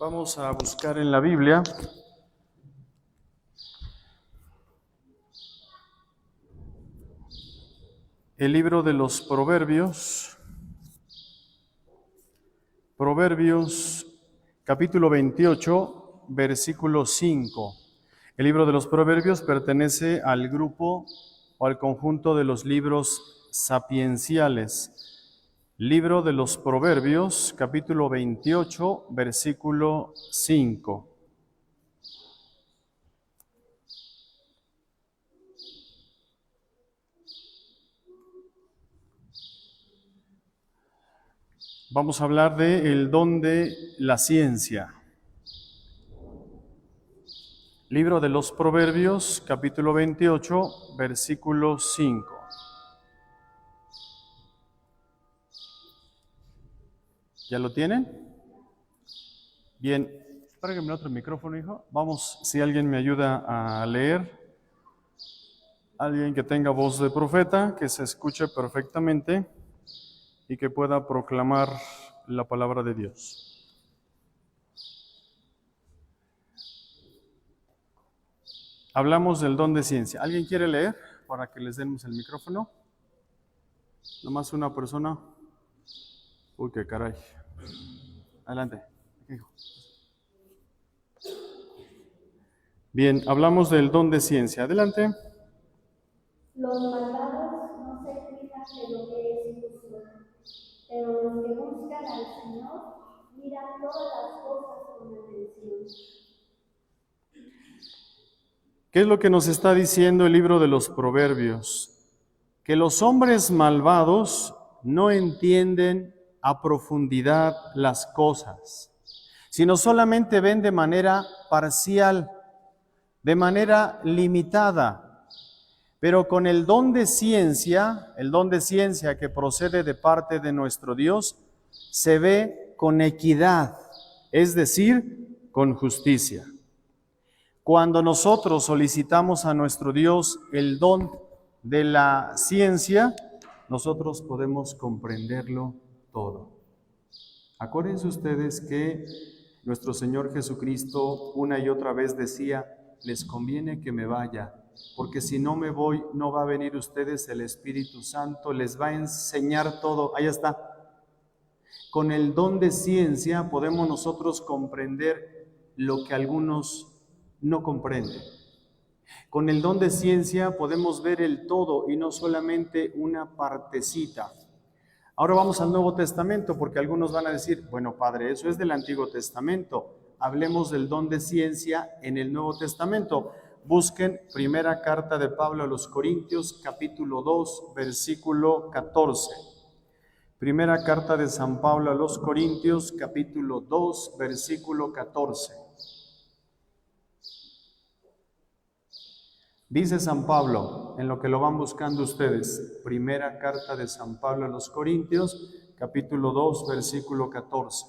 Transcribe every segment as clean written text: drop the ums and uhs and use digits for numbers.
Vamos a buscar en la Biblia el libro de los Proverbios, capítulo 28, versículo 5. El libro de los Proverbios pertenece al grupo o al conjunto de los libros sapienciales. Libro de los Proverbios, capítulo 28, versículo 5. Vamos a hablar de el don de la ciencia. Libro de los Proverbios, capítulo 28, versículo 5. ¿Ya lo tienen? Bien, tráigame otro micrófono, hijo. Vamos, si alguien me ayuda a leer. Alguien que tenga voz de profeta, que se escuche perfectamente y que pueda proclamar la palabra de Dios. Hablamos del don de ciencia. ¿Alguien quiere leer para que les demos el micrófono? Nomás una persona. Uy, qué caray. Adelante. Hijo. Bien, hablamos del don de ciencia. Adelante. Los malvados no se fijan de lo que es justo, pero los que buscan al Señor miran todas las cosas con atención. ¿Qué es lo que nos está diciendo el libro de los Proverbios? Que los hombres malvados no entienden a profundidad las cosas, sino solamente ven de manera parcial, de manera limitada. Pero con el don de ciencia que procede de parte de nuestro Dios, se ve con equidad, es decir, con justicia. Cuando nosotros solicitamos a nuestro Dios el don de la ciencia, nosotros podemos comprenderlo todo. Acuérdense ustedes que nuestro Señor Jesucristo una y otra vez decía: les conviene que me vaya, porque si no me voy, no va a venir ustedes el Espíritu Santo, les va a enseñar todo. Ahí está. Con el don de ciencia podemos nosotros comprender lo que algunos no comprenden. Con el don de ciencia podemos ver el todo y no solamente una partecita. Ahora vamos al Nuevo Testamento, porque algunos van a decir: bueno, padre, eso es del Antiguo Testamento. Hablemos del don de ciencia en el Nuevo Testamento. Busquen primera carta de Pablo a los Corintios, capítulo 2, versículo 14. Primera carta de San Pablo a los Corintios, capítulo 2, versículo 14. Dice San Pablo, en lo que lo van buscando ustedes, primera carta de San Pablo a los Corintios, capítulo 2, versículo 14.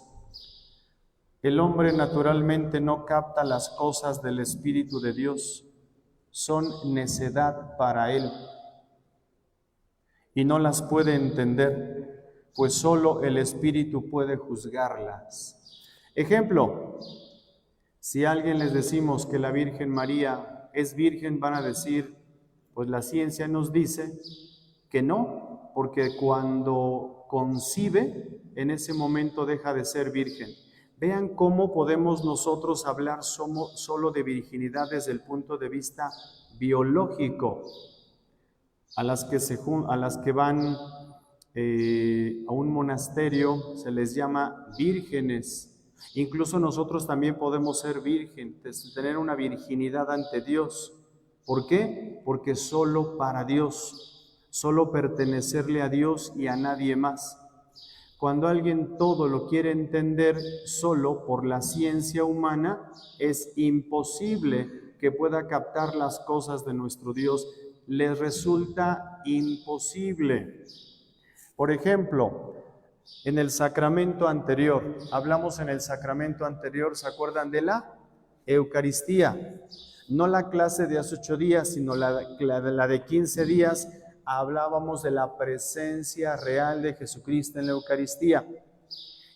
El hombre naturalmente no capta las cosas del Espíritu de Dios, son necedad para él, y no las puede entender, pues solo el Espíritu puede juzgarlas. Ejemplo, si a alguien les decimos que la Virgen María es virgen, van a decir: pues la ciencia nos dice que no, porque cuando concibe, en ese momento deja de ser virgen. Vean cómo podemos nosotros hablar solo de virginidad desde el punto de vista biológico. A las que van a un monasterio se les llama vírgenes. Incluso nosotros también podemos ser vírgenes, tener una virginidad ante Dios. ¿Por qué? Porque solo para Dios, solo pertenecerle a Dios y a nadie más. Cuando alguien todo lo quiere entender solo por la ciencia humana, es imposible que pueda captar las cosas de nuestro Dios. Les resulta imposible. Por ejemplo, en el sacramento anterior, hablamos en el sacramento anterior, ¿se acuerdan de la Eucaristía? No la clase de hace 8 días, sino la de 15 días, hablábamos de la presencia real de Jesucristo en la Eucaristía.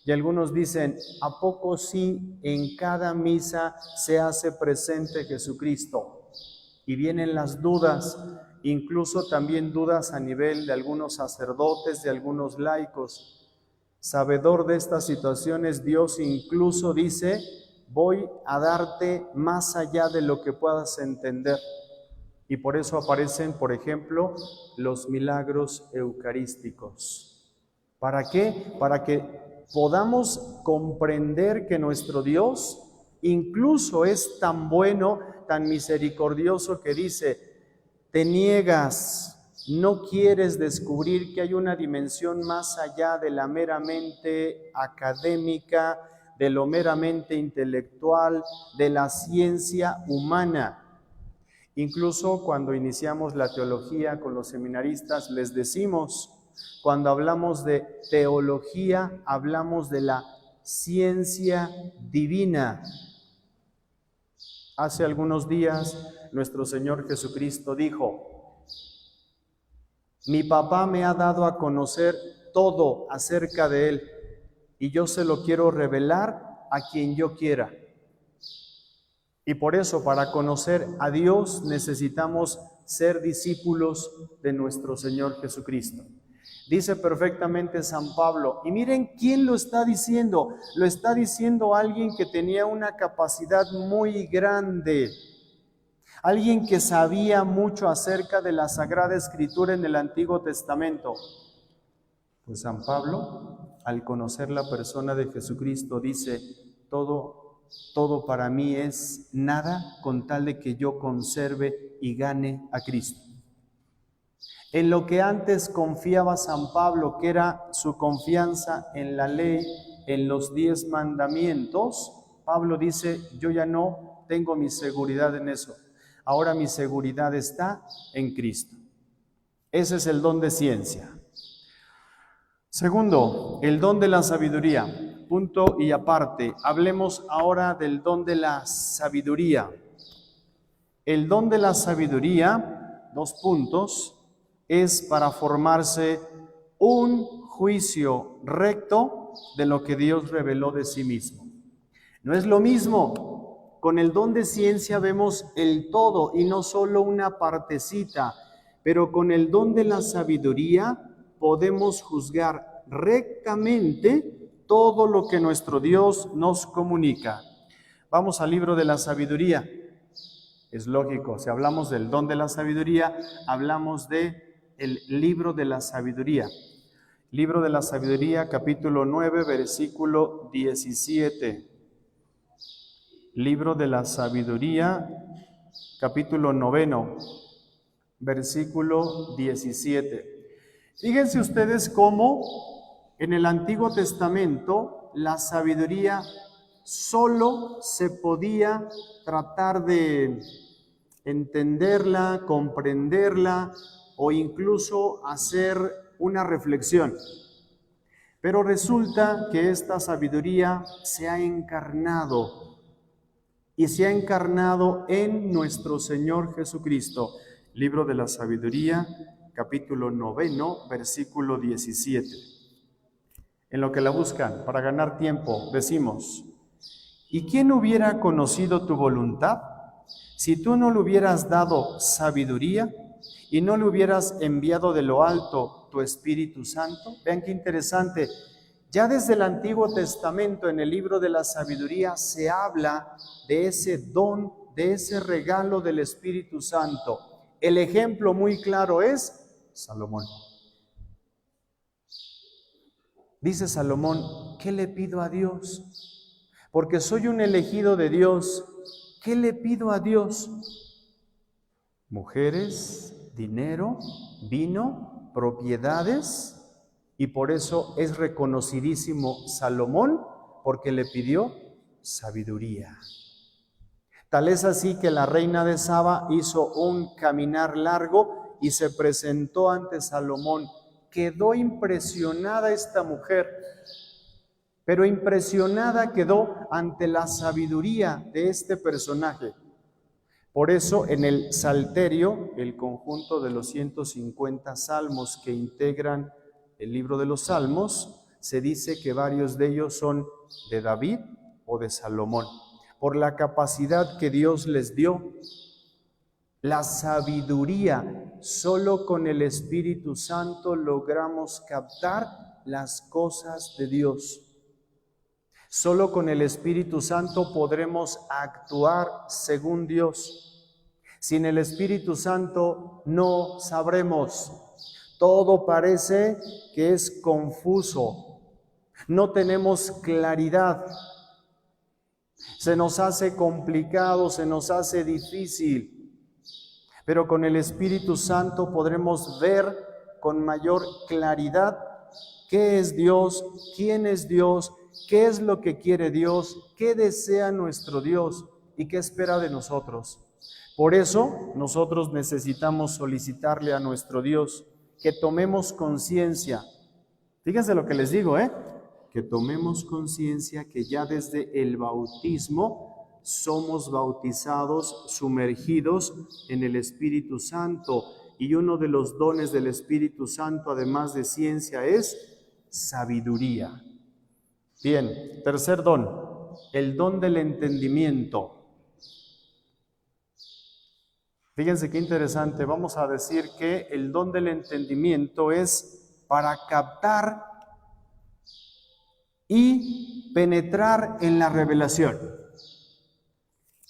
Y algunos dicen, ¿a poco sí en cada misa se hace presente Jesucristo? Y vienen las dudas, incluso también dudas a nivel de algunos sacerdotes, de algunos laicos. Sabedor de estas situaciones, Dios incluso dice, voy a darte más allá de lo que puedas entender. Y por eso aparecen, por ejemplo, los milagros eucarísticos. ¿Para qué? Para que podamos comprender que nuestro Dios incluso es tan bueno, tan misericordioso que dice, te niegas, no quieres descubrir que hay una dimensión más allá de la meramente académica, de lo meramente intelectual, de la ciencia humana. Incluso cuando iniciamos la teología con los seminaristas, les decimos, cuando hablamos de teología, hablamos de la ciencia divina. Hace algunos días, nuestro Señor Jesucristo dijo, mi papá me ha dado a conocer todo acerca de Él, y yo se lo quiero revelar a quien yo quiera. Y por eso, para conocer a Dios, necesitamos ser discípulos de nuestro Señor Jesucristo. Dice perfectamente San Pablo, y miren quién lo está diciendo. Lo está diciendo alguien que tenía una capacidad muy grande, alguien que sabía mucho acerca de la Sagrada Escritura en el Antiguo Testamento. Pues San Pablo, al conocer la persona de Jesucristo, dice, todo para mí es nada con tal de que yo conserve y gane a Cristo. En lo que antes confiaba San Pablo, que era su confianza en la ley, en los 10 mandamientos, Pablo dice, yo ya no tengo mi seguridad en eso. Ahora mi seguridad está en Cristo. Ese es el don de ciencia. Segundo, el don de la sabiduría. Punto y aparte, hablemos ahora del don de la sabiduría. El don de la sabiduría, 2 puntos, es para formarse un juicio recto de lo que Dios reveló de sí mismo. No es lo mismo, con el don de ciencia vemos el todo y no solo una partecita, pero con el don de la sabiduría podemos juzgar rectamente todo lo que nuestro Dios nos comunica. Vamos al libro de la sabiduría. Es lógico, si hablamos del don de la sabiduría, hablamos de el libro de la sabiduría. Libro de la sabiduría, capítulo 9, versículo 17. Libro de la sabiduría, capítulo 9, versículo 17. Fíjense ustedes cómo en el Antiguo Testamento la sabiduría solo se podía tratar de entenderla, comprenderla o incluso hacer una reflexión. Pero resulta que esta sabiduría se ha encarnado y se ha encarnado en nuestro Señor Jesucristo. Libro de la sabiduría, capítulo 9, versículo 17. En lo que la buscan, para ganar tiempo, decimos, ¿y quién hubiera conocido tu voluntad si tú no le hubieras dado sabiduría y no le hubieras enviado de lo alto tu Espíritu Santo? Vean qué interesante. Ya desde el Antiguo Testamento, en el libro de la sabiduría, se habla de ese don, de ese regalo del Espíritu Santo. El ejemplo muy claro es Salomón. Dice Salomón, ¿qué le pido a Dios? Porque soy un elegido de Dios. ¿Qué le pido a Dios? Mujeres, dinero, vino, propiedades, y por eso es reconocidísimo Salomón, porque le pidió sabiduría. Tal es así que la reina de Saba hizo un caminar largo y se presentó ante Salomón. Quedó impresionada esta mujer, pero impresionada quedó ante la sabiduría de este personaje. Por eso en el Salterio, el conjunto de los 150 salmos que integran el libro de los Salmos, se dice que varios de ellos son de David o de Salomón, por la capacidad que Dios les dio. La sabiduría, solo con el Espíritu Santo logramos captar las cosas de Dios. Solo con el Espíritu Santo podremos actuar según Dios. Sin el Espíritu Santo no sabremos. Todo parece que es confuso. No tenemos claridad. Se nos hace complicado, se nos hace difícil. Pero con el Espíritu Santo podremos ver con mayor claridad qué es Dios, quién es Dios, qué es lo que quiere Dios, qué desea nuestro Dios y qué espera de nosotros. Por eso nosotros necesitamos solicitarle a nuestro Dios que tomemos conciencia. Fíjense lo que les digo, que tomemos conciencia que ya desde el bautismo somos bautizados, sumergidos en el Espíritu Santo. Y uno de los dones del Espíritu Santo, además de ciencia, es sabiduría. Bien, tercer don, el don del entendimiento. Fíjense qué interesante, vamos a decir que el don del entendimiento es para captar y penetrar en la revelación.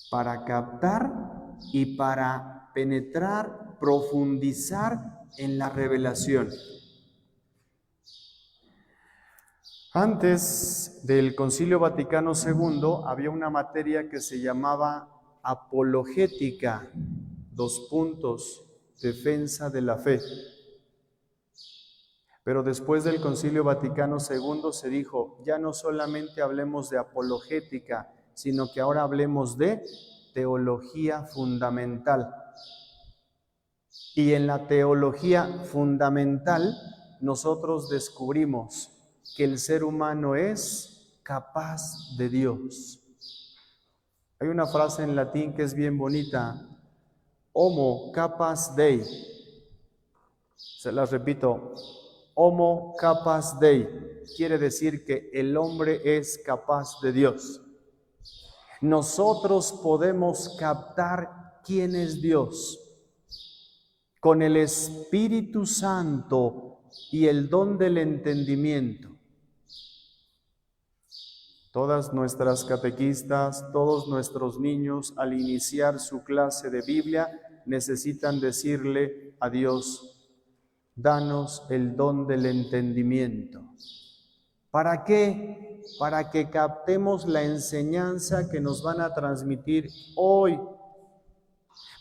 Para captar y para penetrar, profundizar en la revelación. Antes del Concilio Vaticano II había una materia que se llamaba apologética, defensa de la fe. Pero después del Concilio Vaticano II se dijo, ya no solamente hablemos de apologética, sino que ahora hablemos de teología fundamental. Y en la teología fundamental nosotros descubrimos que el ser humano es capaz de Dios. Hay una frase en latín que es bien bonita, homo capaz Dei. Se las repito, homo capaz Dei. Quiere decir que el hombre es capaz de Dios. Nosotros podemos captar quién es Dios con el Espíritu Santo y el don del entendimiento. Todas nuestras catequistas, todos nuestros niños, al iniciar su clase de Biblia, necesitan decirle a Dios, danos el don del entendimiento. ¿Para qué? Para que captemos la enseñanza que nos van a transmitir hoy.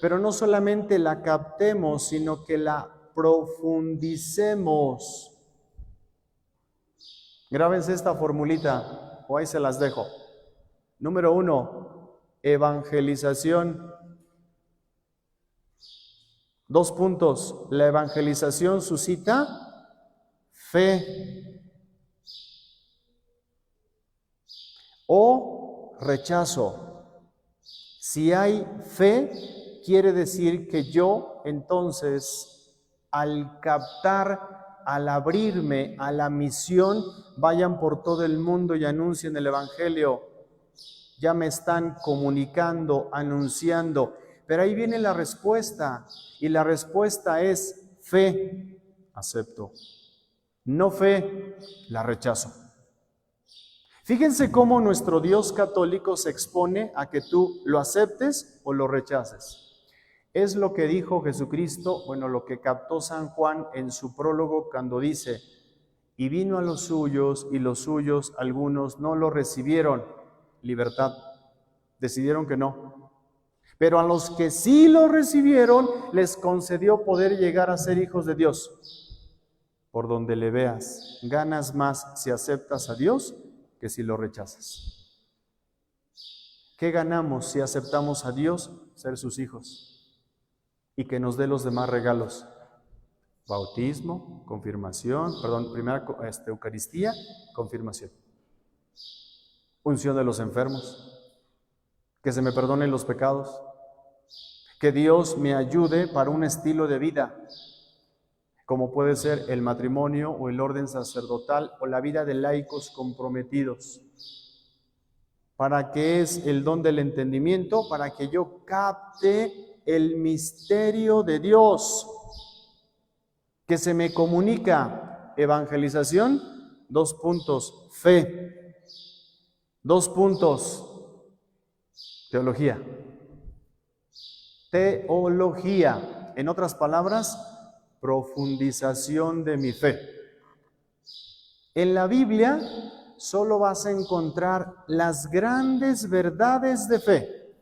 Pero no solamente la captemos, sino que la profundicemos. Grábense esta formulita, o ahí se las dejo. Número 1, evangelización. 2 puntos. La evangelización suscita fe o rechazo. Si hay fe, quiere decir que yo, entonces, al captar, al abrirme a la misión, vayan por todo el mundo y anuncien el Evangelio. Ya me están comunicando, anunciando. Pero ahí viene la respuesta, y la respuesta es fe, acepto. No fe, la rechazo. Fíjense cómo nuestro Dios católico se expone a que tú lo aceptes o lo rechaces. Es lo que dijo Jesucristo, lo que captó San Juan en su prólogo cuando dice, y vino a los suyos, y los suyos algunos no lo recibieron. Libertad, decidieron que no. Pero a los que sí lo recibieron, les concedió poder llegar a ser hijos de Dios. Por donde le veas, ganas más si aceptas a Dios que si lo rechazas. ¿Qué ganamos si aceptamos a Dios? Ser sus hijos y que nos dé los demás regalos. Bautismo, confirmación, primera Eucaristía, confirmación. Unción de los enfermos, que se me perdonen los pecados, que Dios me ayude para un estilo de vida. como puede ser el matrimonio o el orden sacerdotal o la vida de laicos comprometidos. ¿Para qué es el don del entendimiento? Para que yo capte el misterio de Dios que se me comunica. Evangelización, 2 puntos, fe, 2 puntos, teología. Teología, en otras palabras, profundización de mi fe. En la Biblia solo vas a encontrar las grandes verdades de fe.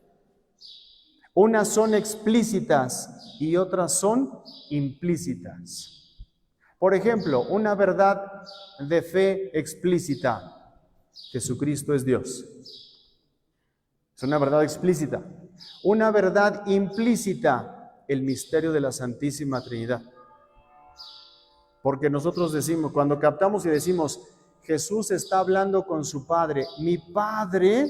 Unas son explícitas y otras son implícitas. Por ejemplo, una verdad de fe explícita: Jesucristo es Dios. Es una verdad explícita. Una verdad implícita: el misterio de la Santísima Trinidad. Porque nosotros decimos, cuando captamos y decimos, Jesús está hablando con su Padre, mi Padre,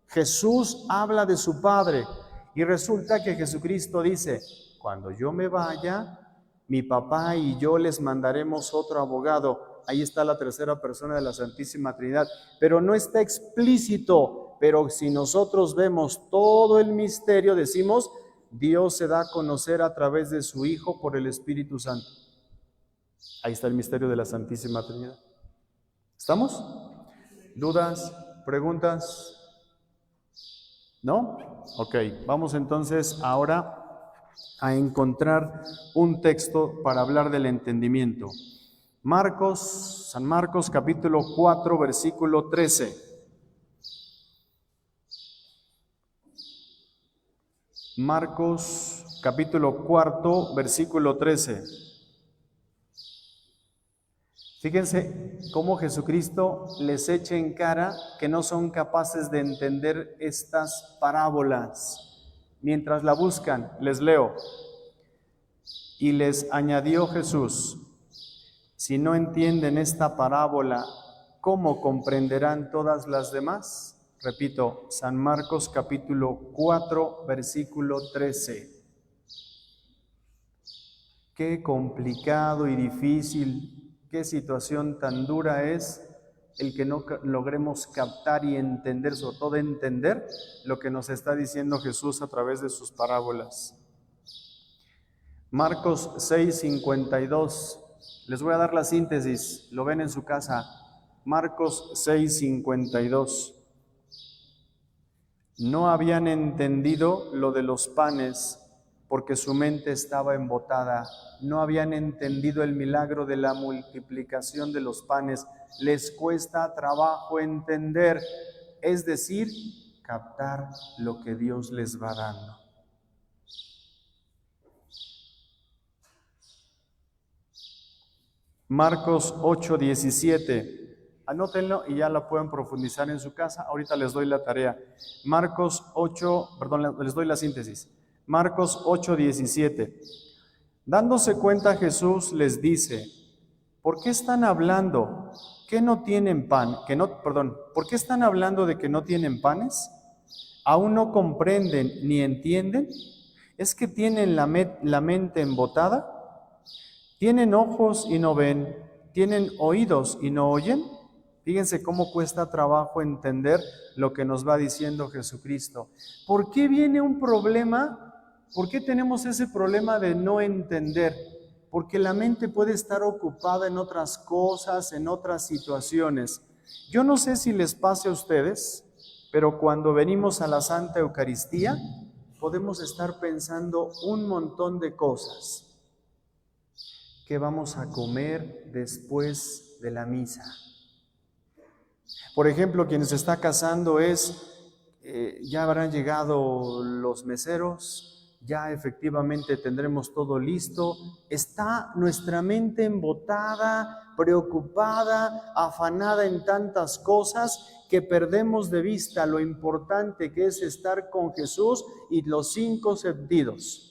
Jesús habla de su Padre, y resulta que Jesucristo dice, cuando yo me vaya, mi papá y yo les mandaremos otro abogado. Ahí está la tercera persona de la Santísima Trinidad, pero no está explícito. Pero si nosotros vemos todo el misterio, decimos, Dios se da a conocer a través de su Hijo por el Espíritu Santo. Ahí está el misterio de la Santísima Trinidad. ¿Estamos? ¿Dudas? ¿Preguntas? ¿No? Ok, vamos entonces ahora a encontrar un texto para hablar del entendimiento. San Marcos capítulo 4, versículo 13. Marcos capítulo 4, versículo 13. Fíjense cómo Jesucristo les echa en cara que no son capaces de entender estas parábolas. Mientras la buscan, les leo. Y les añadió Jesús, si no entienden esta parábola, ¿cómo comprenderán todas las demás? Repito, San Marcos capítulo 4, versículo 13. Qué complicado y difícil, qué situación tan dura es el que no logremos captar y entender, sobre todo entender lo que nos está diciendo Jesús a través de sus parábolas. Marcos 6:52. Les voy a dar la síntesis, lo ven en su casa. Marcos 6:52. No habían entendido lo de los panes porque su mente estaba embotada. No habían entendido el milagro de la multiplicación de los panes. Les cuesta trabajo entender, es decir, captar lo que Dios les va dando. Marcos 8:17. Anótenlo y ya la pueden profundizar en su casa. Ahorita les doy la tarea. Les doy la síntesis. Marcos 8:17. Dándose cuenta, Jesús les dice, ¿por qué están hablando que no tienen pan? ¿Por qué están hablando de que no tienen panes? ¿Aún no comprenden ni entienden? ¿Es que tienen la mente embotada? ¿Tienen ojos y no ven? ¿Tienen oídos y no oyen? Fíjense cómo cuesta trabajo entender lo que nos va diciendo Jesucristo. ¿Por qué viene un problema? ¿Por qué tenemos ese problema de no entender? Porque la mente puede estar ocupada en otras cosas, en otras situaciones. Yo no sé si les pase a ustedes, pero cuando venimos a la Santa Eucaristía, podemos estar pensando un montón de cosas. ¿Qué vamos a comer después de la misa? Por ejemplo, quien se está casando ya habrán llegado los meseros, ya efectivamente tendremos todo listo. Está nuestra mente embotada, preocupada, afanada en tantas cosas que perdemos de vista lo importante que es estar con Jesús y los 5 sentidos.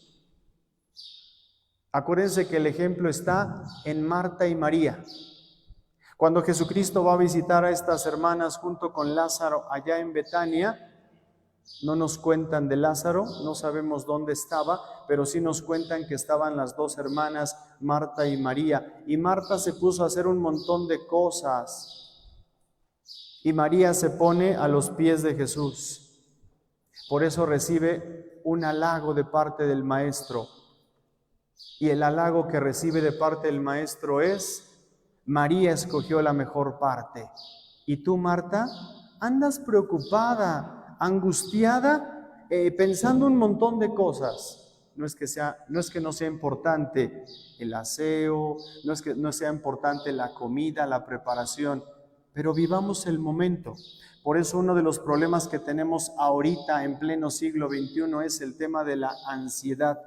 Acuérdense que el ejemplo está en Marta y María. Cuando Jesucristo va a visitar a estas hermanas junto con Lázaro allá en Betania, No nos cuentan de Lázaro, no sabemos dónde estaba, pero sí nos cuentan que estaban las dos hermanas, Marta y María. Y Marta se puso a hacer un montón de cosas. Y María se pone a los pies de Jesús. Por eso recibe un halago de parte del Maestro. Y el halago que recibe de parte del Maestro es: María escogió la mejor parte. ¿Y tú, Marta? Andas preocupada, angustiada, pensando un montón de cosas. No es que no sea importante el aseo, no es que no sea importante la comida, la preparación, pero vivamos el momento. Por eso uno de los problemas que tenemos ahorita en pleno siglo XXI es el tema de la ansiedad.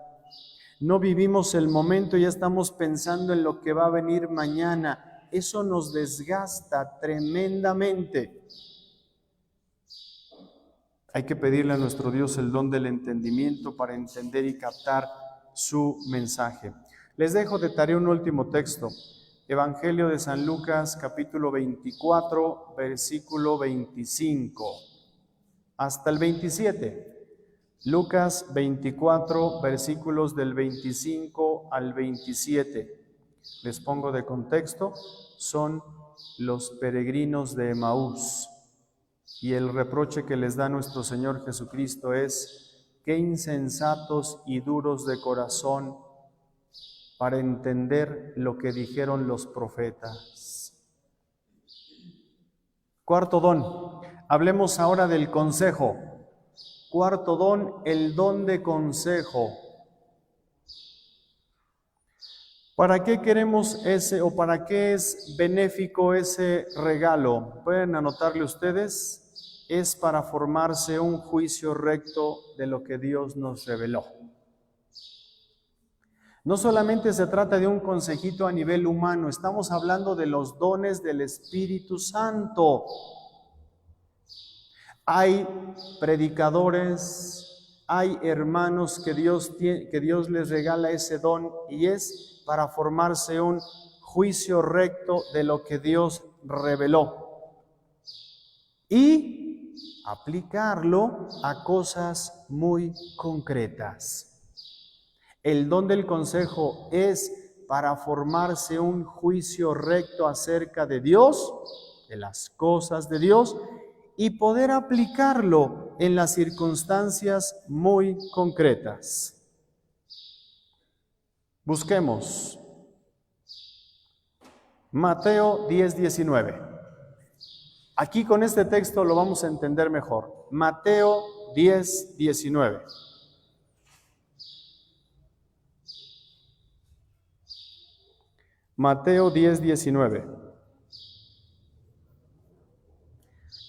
No vivimos el momento, ya estamos pensando en lo que va a venir mañana. Eso nos desgasta tremendamente. Hay que pedirle a nuestro Dios el don del entendimiento para entender y captar su mensaje. Les dejo de tarea un último texto. Evangelio de San Lucas, capítulo 24, versículo 25 hasta el 27. Lucas 24, versículos del 25 al 27. Les pongo de contexto, son los peregrinos de Emaús. Y el reproche que les da nuestro Señor Jesucristo es: qué insensatos y duros de corazón para entender lo que dijeron los profetas. Cuarto don, hablemos ahora del consejo. Cuarto don, el don de consejo. ¿Para qué queremos ese o para qué es benéfico ese regalo? Pueden anotarle ustedes. Es para formarse un juicio recto de lo que Dios nos reveló. No solamente se trata de un consejito a nivel humano, estamos hablando de los dones del Espíritu Santo. Hay predicadores, hay hermanos que Dios les regala ese don y es para formarse un juicio recto de lo que Dios reveló y aplicarlo a cosas muy concretas. El don del consejo es para formarse un juicio recto acerca de Dios, de las cosas de Dios, y poder aplicarlo en las circunstancias muy concretas. Busquemos Mateo 10:19. Aquí con este texto lo vamos a entender mejor. Mateo 10:19. Mateo 10:19.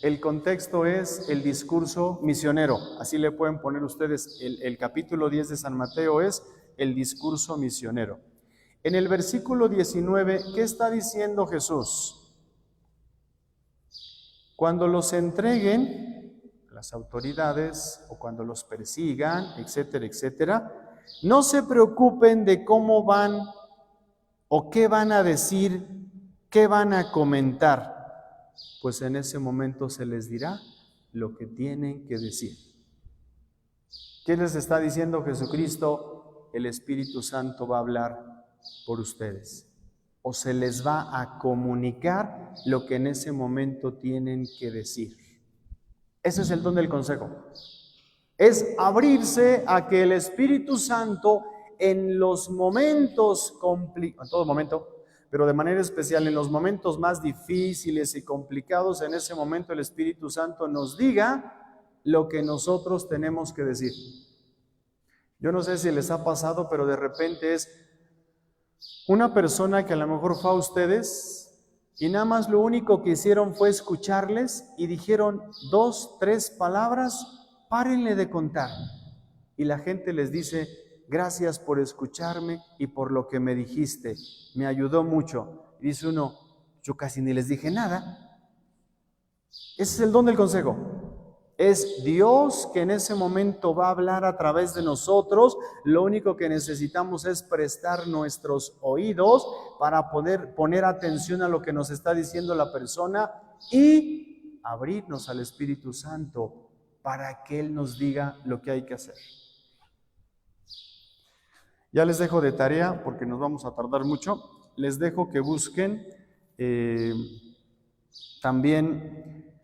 El contexto es el discurso misionero. Así le pueden poner ustedes. El capítulo 10 de San Mateo es el discurso misionero. En el versículo 19, ¿qué está diciendo Jesús? Cuando los entreguen las autoridades o cuando los persigan, etcétera, etcétera, no se preocupen de cómo van o qué van a decir, qué van a comentar, pues en ese momento se les dirá lo que tienen que decir. ¿Qué les está diciendo Jesucristo? El Espíritu Santo va a hablar por ustedes. O se les va a comunicar lo que en ese momento tienen que decir. Ese es el don del consejo. Es abrirse a que el Espíritu Santo en los momentos complicados, en todo momento, pero de manera especial en los momentos más difíciles y complicados, en ese momento el Espíritu Santo nos diga lo que nosotros tenemos que decir. Yo no sé si les ha pasado, pero de repente es una persona que a lo mejor fue a ustedes y nada más lo único que hicieron fue escucharles y dijeron 2, 3 palabras, párenle de contar. Y la gente les dice: gracias por escucharme y por lo que me dijiste, me ayudó mucho. Y dice uno: yo casi ni les dije nada. Ese es el don del consejo. Es Dios que en ese momento va a hablar a través de nosotros. Lo único que necesitamos es prestar nuestros oídos para poder poner atención a lo que nos está diciendo la persona y abrirnos al Espíritu Santo para que Él nos diga lo que hay que hacer. Ya les dejo de tarea, porque nos vamos a tardar mucho, les dejo que busquen también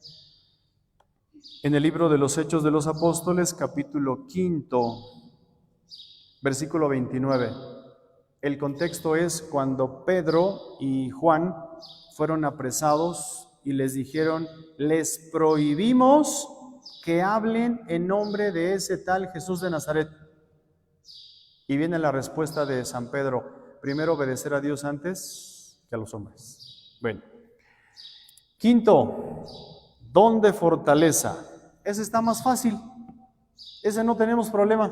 en el libro de los Hechos de los Apóstoles, capítulo 5, versículo 29. El contexto es cuando Pedro y Juan fueron apresados y les dijeron: les prohibimos que hablen en nombre de ese tal Jesús de Nazaret. Y viene la respuesta de San Pedro: primero obedecer a Dios antes que a los hombres. Bueno. Quinto, don de fortaleza. Ese está más fácil. Ese no tenemos problema.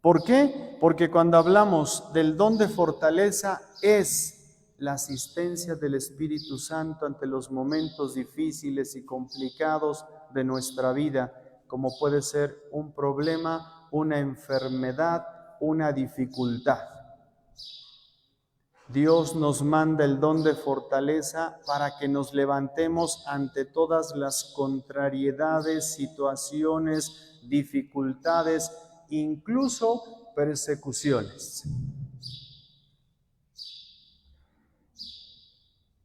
¿Por qué? Porque cuando hablamos del don de fortaleza es la asistencia del Espíritu Santo ante los momentos difíciles y complicados de nuestra vida, como puede ser un problema, una enfermedad, una dificultad. Dios nos manda el don de fortaleza para que nos levantemos ante todas las contrariedades, situaciones, dificultades, incluso persecuciones.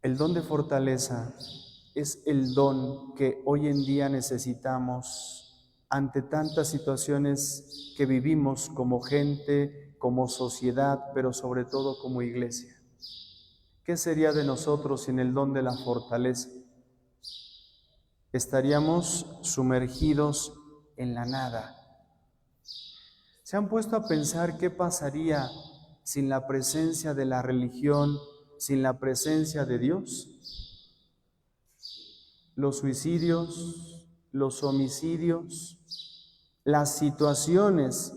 El don de fortaleza es el don que hoy en día necesitamos ante tantas situaciones que vivimos como gente, como sociedad, pero sobre todo como iglesia. ¿Qué sería de nosotros sin el don de la fortaleza? Estaríamos sumergidos en la nada. ¿Se han puesto a pensar qué pasaría sin la presencia de la religión, sin la presencia de Dios? Los suicidios, los homicidios, las situaciones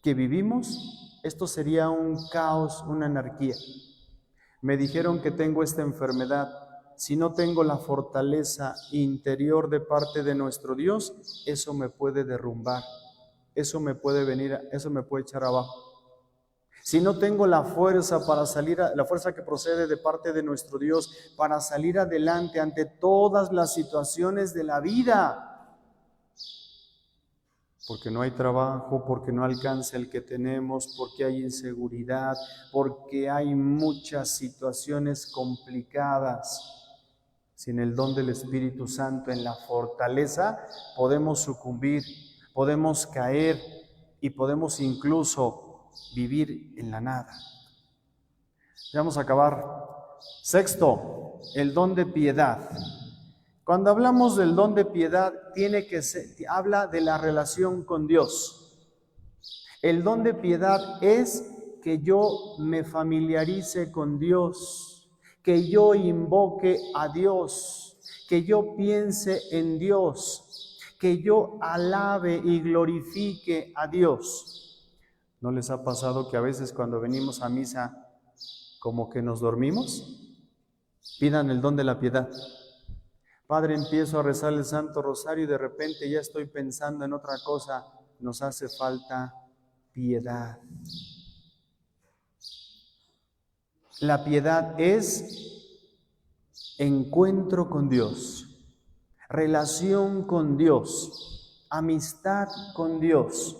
que vivimos, esto sería un caos, una anarquía. Me dijeron que tengo esta enfermedad. Si no tengo la fortaleza interior de parte de nuestro Dios, eso me puede derrumbar. Eso me puede echar abajo. Si no tengo la fuerza para salir, la fuerza que procede de parte de nuestro Dios para salir adelante ante todas las situaciones de la vida, porque no hay trabajo, porque no alcanza el que tenemos, porque hay inseguridad, porque hay muchas situaciones complicadas. Sin el don del Espíritu Santo en la fortaleza, podemos sucumbir, podemos caer y podemos incluso vivir en la nada. Vamos a acabar. Sexto, el don de piedad. Cuando hablamos del don de piedad, habla de la relación con Dios. El don de piedad es que yo me familiarice con Dios, que yo invoque a Dios, que yo piense en Dios, que yo alabe y glorifique a Dios. ¿No les ha pasado que a veces cuando venimos a misa como que nos dormimos? Pidan el don de la piedad. Padre, empiezo a rezar el Santo Rosario y de repente ya estoy pensando en otra cosa. Nos hace falta piedad. La piedad es encuentro con Dios, relación con Dios, amistad con Dios.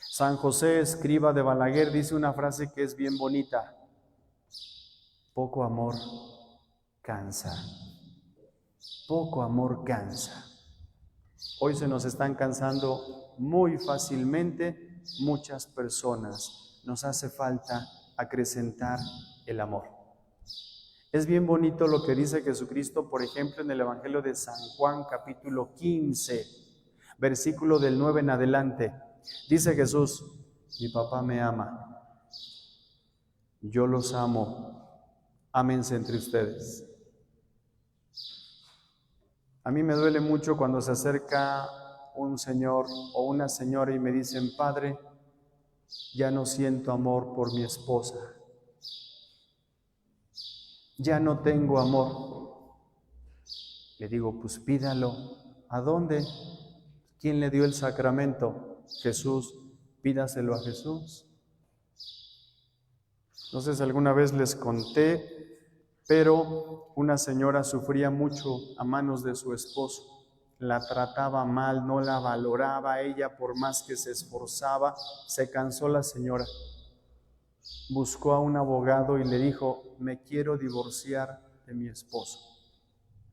San José, escriba de Balaguer, dice una frase que es bien bonita: poco amor cansa. Poco amor cansa. Hoy se nos están cansando muy fácilmente muchas personas. Nos hace falta acrecentar el amor. Es bien bonito lo que dice Jesucristo, por ejemplo, en el Evangelio de San Juan, capítulo 15, versículo del 9 en adelante. Dice Jesús: mi papá me ama, yo los amo, ámense entre ustedes. A mí me duele mucho cuando se acerca un señor o una señora y me dicen: Padre, ya no siento amor por mi esposa, ya no tengo amor. Le digo: pues pídalo. ¿A dónde? ¿Quién le dio el sacramento? Jesús. Pídaselo a Jesús. No sé si alguna vez les conté, pero una señora sufría mucho a manos de su esposo. la trataba mal, no la valoraba ella por más que se esforzaba. Se cansó la señora. Buscó a un abogado y le dijo: me quiero divorciar de mi esposo.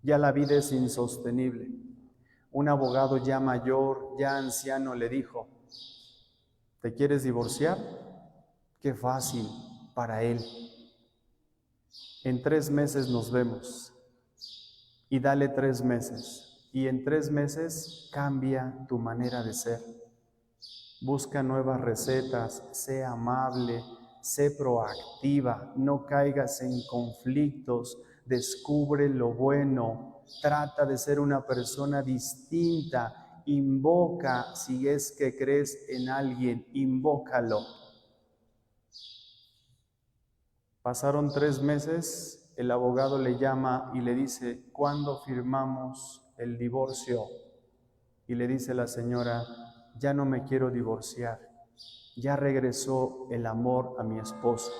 Ya la vida es insostenible. Un abogado ya mayor, ya anciano, le dijo: ¿te quieres divorciar? Qué fácil para él. En 3 meses nos vemos. Y dale 3 meses. Y en 3 meses cambia tu manera de ser. Busca nuevas recetas, sé amable, sé proactiva, no caigas en conflictos, descubre lo bueno, trata de ser una persona distinta, invoca, si es que crees en alguien, invócalo. Pasaron 3 meses, el abogado le llama y le dice: ¿cuándo firmamos el divorcio? Y le dice la señora: ya no me quiero divorciar, ya regresó el amor a mi esposo.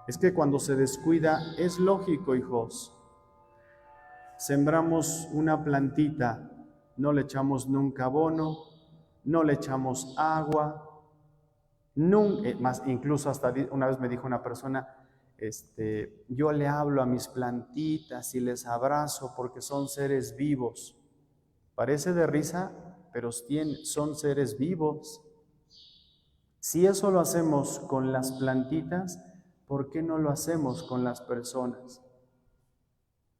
Es que cuando se descuida, es lógico, hijos. Sembramos una plantita, no le echamos nunca abono, no le echamos agua, más incluso hasta una vez me dijo una persona: yo le hablo a mis plantitas y les abrazo porque son seres vivos. Parece de risa, pero son seres vivos. Si eso lo hacemos con las plantitas, ¿por qué no lo hacemos con las personas?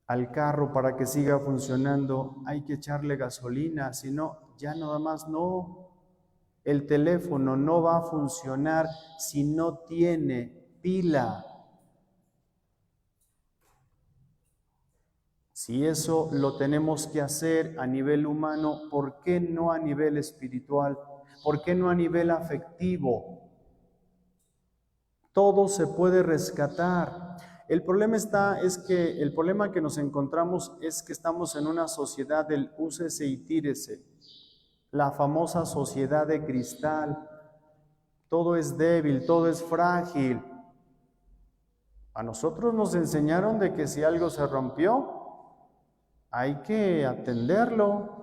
Al carro, para que siga funcionando, hay que echarle gasolina, si no, ya nada más no. El teléfono no va a funcionar si no tiene pila. Si eso lo tenemos que hacer a nivel humano, ¿por qué no a nivel espiritual? ¿Por qué no a nivel afectivo? Todo se puede rescatar. El problema que nos encontramos es que estamos en una sociedad del úsese y tírese. La famosa sociedad de cristal. Todo es débil, todo es frágil. A nosotros nos enseñaron de que si algo se rompió, hay que atenderlo.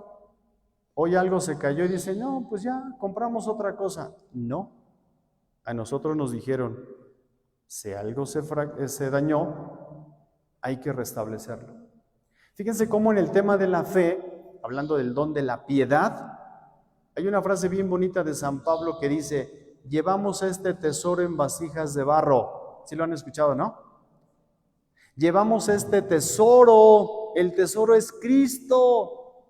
Hoy algo se cayó y dice: no, pues ya compramos otra cosa. No, a nosotros nos dijeron: si algo se dañó, hay que restablecerlo. Fíjense cómo en el tema de la fe, hablando del don de la piedad, hay una frase bien bonita de San Pablo que dice: llevamos este tesoro en vasijas de barro. ¿Sí lo han escuchado, no? Llevamos este tesoro, el tesoro es Cristo,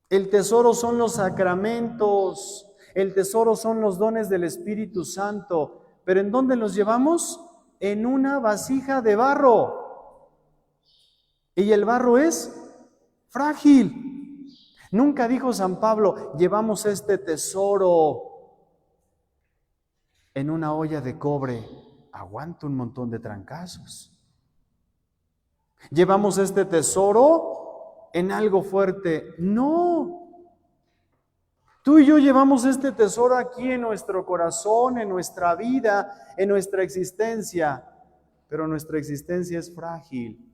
el tesoro son los sacramentos, el tesoro son los dones del Espíritu Santo. ¿Pero en dónde los llevamos? En una vasija de barro. Y el barro es frágil. Nunca dijo San Pablo: llevamos este tesoro en una olla de cobre. Aguanta un montón de trancazos. Llevamos este tesoro en algo fuerte. No. Tú y yo llevamos este tesoro aquí en nuestro corazón, en nuestra vida, en nuestra existencia. Pero nuestra existencia es frágil.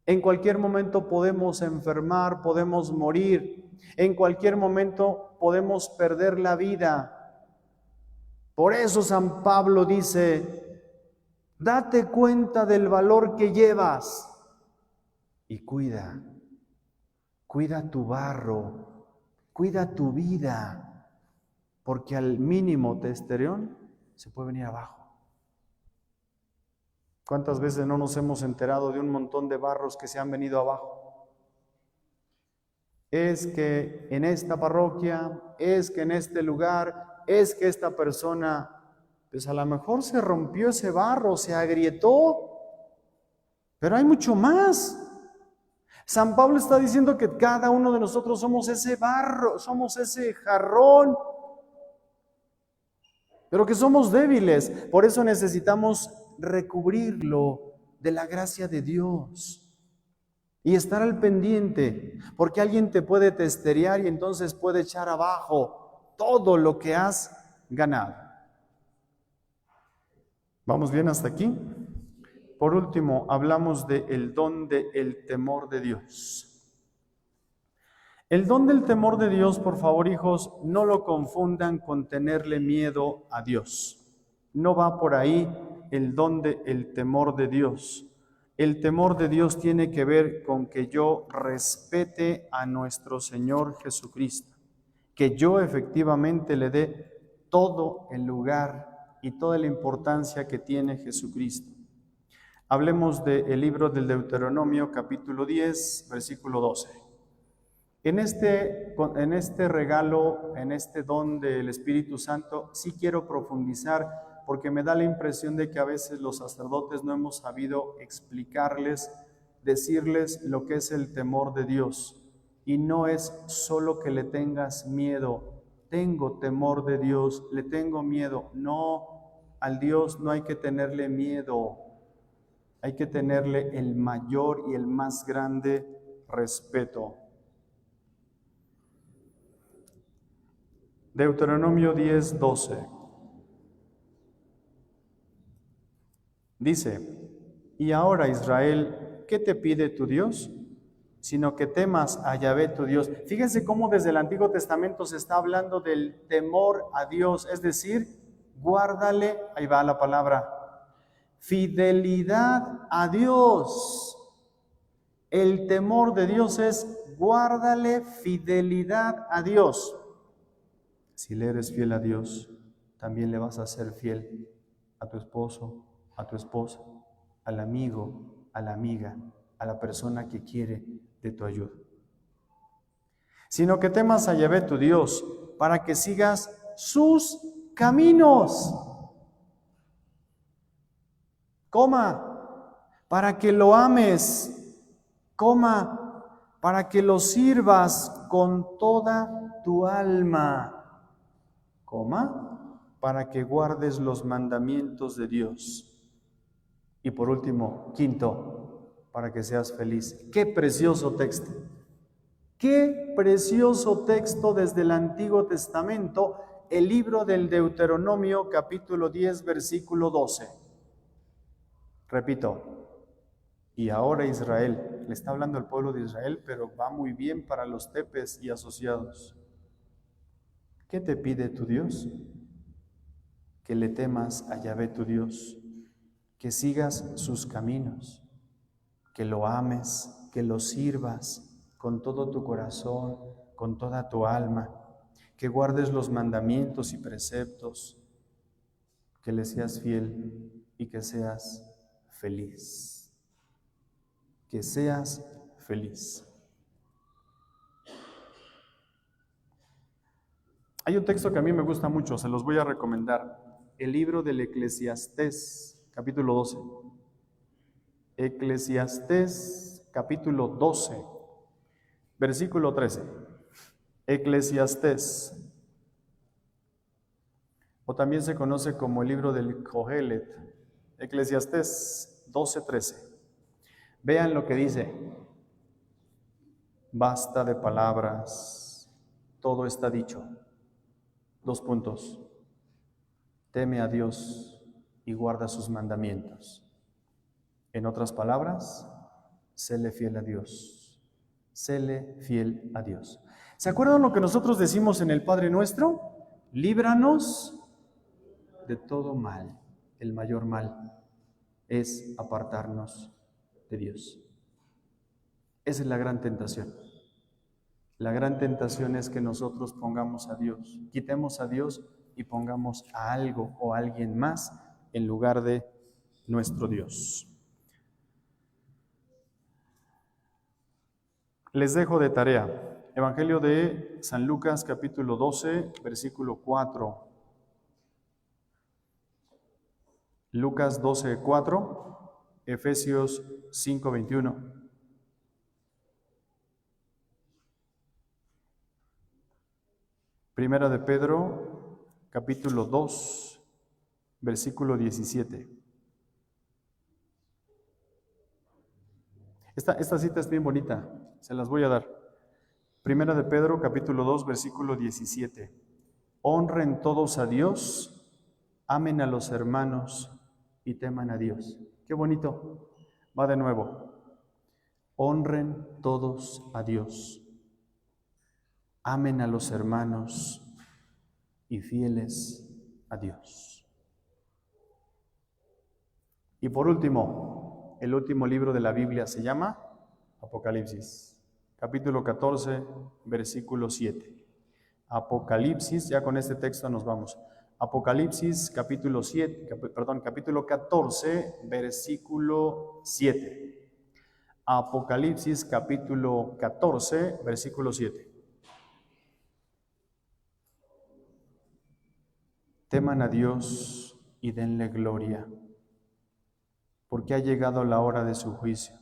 En cualquier momento podemos enfermar, podemos morir. En cualquier momento podemos perder la vida. Por eso San Pablo dice: date cuenta del valor que llevas y cuida tu barro, cuida tu vida, porque al mínimo testerión se puede venir abajo. ¿Cuántas veces no nos hemos enterado de un montón de barros que se han venido abajo? Es que en esta parroquia, es que en este lugar, es que esta persona, pues a lo mejor se rompió ese barro, se agrietó, pero hay mucho más. San Pablo está diciendo que cada uno de nosotros somos ese barro, somos ese jarrón, pero que somos débiles. Por eso necesitamos recubrirlo de la gracia de Dios y estar al pendiente, porque alguien te puede testerear y entonces puede echar abajo todo lo que has ganado. ¿Vamos bien hasta aquí? Por último, hablamos del don del temor de Dios. El don del temor de Dios, por favor, hijos, no lo confundan con tenerle miedo a Dios. No va por ahí el don del temor de Dios. El temor de Dios tiene que ver con que yo respete a nuestro Señor Jesucristo, que yo efectivamente le dé todo el lugar y toda la importancia que tiene Jesucristo. Hablemos del libro del Deuteronomio, capítulo 10, versículo 12. En este regalo, en este don del Espíritu Santo, sí quiero profundizar porque me da la impresión de que a veces los sacerdotes no hemos sabido explicarles, decirles lo que es el temor de Dios. Y no es solo que le tengas miedo, tengo temor de Dios, le tengo miedo. No, al Dios no hay que tenerle miedo, hay que tenerle el mayor y el más grande respeto. Deuteronomio 10, 12. Dice, y ahora Israel, ¿qué te pide tu Dios? Sino que temas a Yahvé tu Dios. Fíjense cómo desde el Antiguo Testamento se está hablando del temor a Dios, es decir, guárdale, ahí va la palabra, fidelidad a Dios. El temor de Dios es guárdale fidelidad a Dios. Si le eres fiel a Dios, también le vas a ser fiel a tu esposo, a tu esposa, al amigo, a la amiga, a la persona que quiere de tu ayuda. Sino que temas a Yahvé tu Dios, para que sigas sus caminos. Para que lo ames, para que lo sirvas con toda tu alma. Para que guardes los mandamientos de Dios. Y por último, quinto, para que seas feliz. ¡Qué precioso texto! ¡Qué precioso texto desde el Antiguo Testamento! El libro del Deuteronomio, capítulo 10, versículo 12. Repito, y ahora Israel, le está hablando al pueblo de Israel, pero va muy bien para los tepes y asociados. ¿Qué te pide tu Dios? Que le temas a Yahvé tu Dios, que sigas sus caminos, que lo ames, que lo sirvas con todo tu corazón, con toda tu alma, que guardes los mandamientos y preceptos, que le seas fiel y que seas feliz. Que seas feliz. Hay un texto que a mí me gusta mucho, se los voy a recomendar. El libro del Eclesiastés, capítulo 12. Eclesiastés, capítulo 12, versículo 13. Eclesiastés, o también se conoce como el libro del Cohelet. Eclesiastés 12, 13. Vean lo que dice. Basta de palabras, todo está dicho. 2 puntos. Teme a Dios y guarda sus mandamientos. En otras palabras, séle fiel a Dios. Séle fiel a Dios. ¿Se acuerdan lo que nosotros decimos en el Padre Nuestro? Líbranos de todo mal. El mayor mal es apartarnos de Dios. Esa es la gran tentación. La gran tentación es que nosotros pongamos a Dios, quitemos a Dios y pongamos a algo o a alguien más en lugar de nuestro Dios. Les dejo de tarea. Evangelio de San Lucas, capítulo 12, versículo 4. Lucas 12, 4. Efesios 5, 21. Primera de Pedro, capítulo 2, versículo 17. Esta cita es bien bonita, se las voy a dar. Primera de Pedro, capítulo 2, versículo 17. Honren todos a Dios, amen a los hermanos y teman a Dios. Qué bonito. Va de nuevo. Honren todos a Dios. amen a los hermanos y fieles a Dios. Y por último, el último libro de la Biblia se llama Apocalipsis, capítulo 14, versículo 7. Apocalipsis, ya con este texto nos vamos. Apocalipsis, capítulo 14, versículo 7. Apocalipsis, capítulo 14, versículo 7. Teman a Dios y denle gloria, porque ha llegado la hora de su juicio.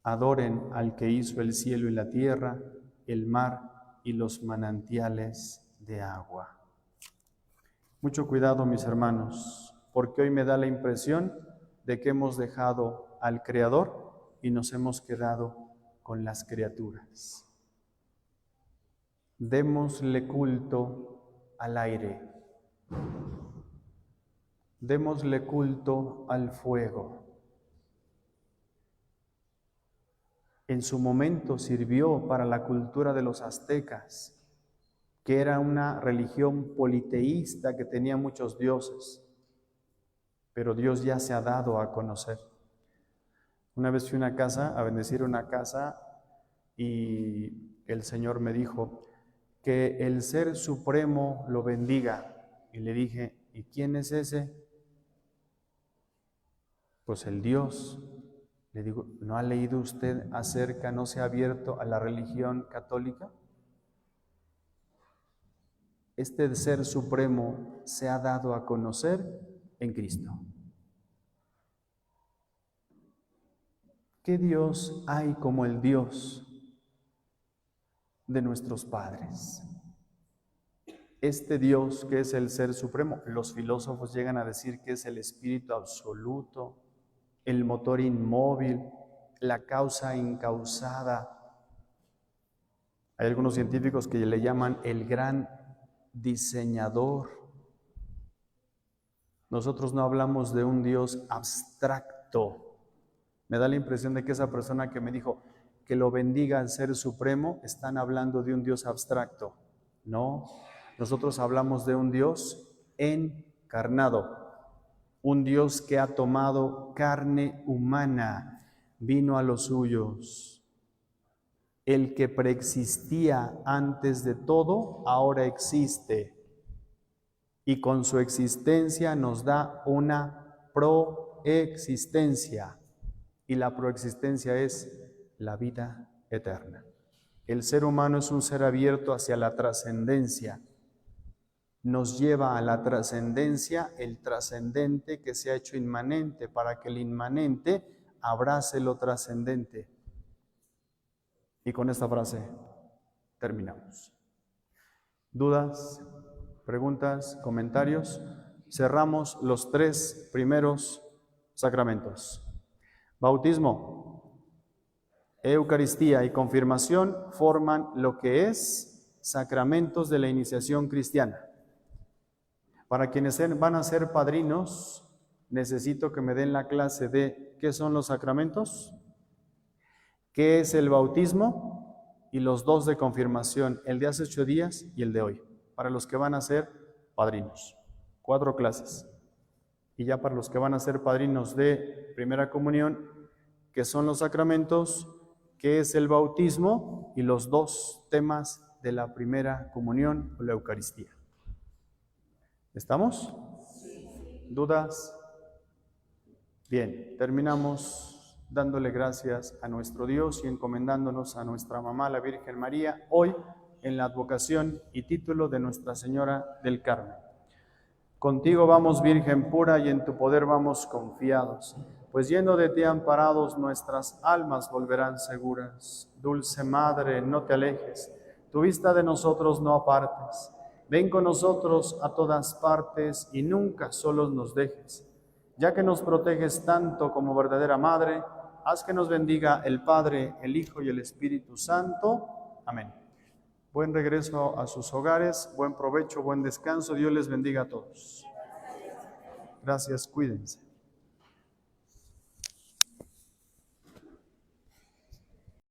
Adoren al que hizo el cielo y la tierra, el mar y los manantiales de agua. Mucho cuidado, mis hermanos, porque hoy me da la impresión de que hemos dejado al Creador y nos hemos quedado con las criaturas. Démosle culto al aire. Démosle culto al fuego. En su momento sirvió para la cultura de los aztecas, que era una religión politeísta que tenía muchos dioses, pero Dios ya se ha dado a conocer. Una vez fui a una casa, a bendecir una casa, y el Señor me dijo que el Ser Supremo lo bendiga. Y le dije, ¿y quién es ese? Pues el Dios. Le digo, ¿no ha leído usted acerca, no se ha abierto a la religión católica? Este Ser Supremo se ha dado a conocer en Cristo. ¿Qué Dios hay como el Dios de nuestros padres? Este Dios que es el Ser Supremo, los filósofos llegan a decir que es el Espíritu absoluto, el motor inmóvil, la causa incausada. Hay algunos científicos que le llaman el gran diseñador. Nosotros no hablamos de un Dios abstracto. Me da la impresión de que esa persona que me dijo que lo bendiga al Ser Supremo, están hablando de un Dios abstracto. No, nosotros hablamos de un Dios encarnado, un Dios que ha tomado carne humana, vino a los suyos. El que preexistía antes de todo, ahora existe. Y con su existencia nos da una proexistencia. Y la proexistencia es la vida eterna. El ser humano es un ser abierto hacia la trascendencia. Nos lleva a la trascendencia el trascendente que se ha hecho inmanente para que el inmanente abrace lo trascendente. Y con esta frase terminamos. ¿Dudas, preguntas, comentarios? Cerramos los 3 primeros sacramentos. Bautismo, Eucaristía y confirmación forman lo que es sacramentos de la iniciación cristiana. Para quienes van a ser padrinos, necesito que me den la clase de ¿qué son los sacramentos? ¿Qué es el bautismo? Y los 2 de confirmación, el de hace 8 días y el de hoy, para los que van a ser padrinos. 4 clases. Y ya para los que van a ser padrinos de primera comunión, ¿qué son los sacramentos? ¿Qué es el bautismo? Y los 2 temas de la primera comunión o la Eucaristía. ¿Estamos? ¿Dudas? Bien, terminamos dándole gracias a nuestro Dios y encomendándonos a nuestra mamá, la Virgen María, hoy en la advocación y título de Nuestra Señora del Carmen. Contigo vamos, Virgen pura, y en tu poder vamos confiados, pues yendo de ti amparados nuestras almas volverán seguras. Dulce Madre, no te alejes, tu vista de nosotros no apartes. Ven con nosotros a todas partes y nunca solos nos dejes. Ya que nos proteges tanto como verdadera Madre, haz que nos bendiga el Padre, el Hijo y el Espíritu Santo. Amén. Buen regreso a sus hogares, buen provecho, buen descanso. Dios les bendiga a todos. Gracias, cuídense.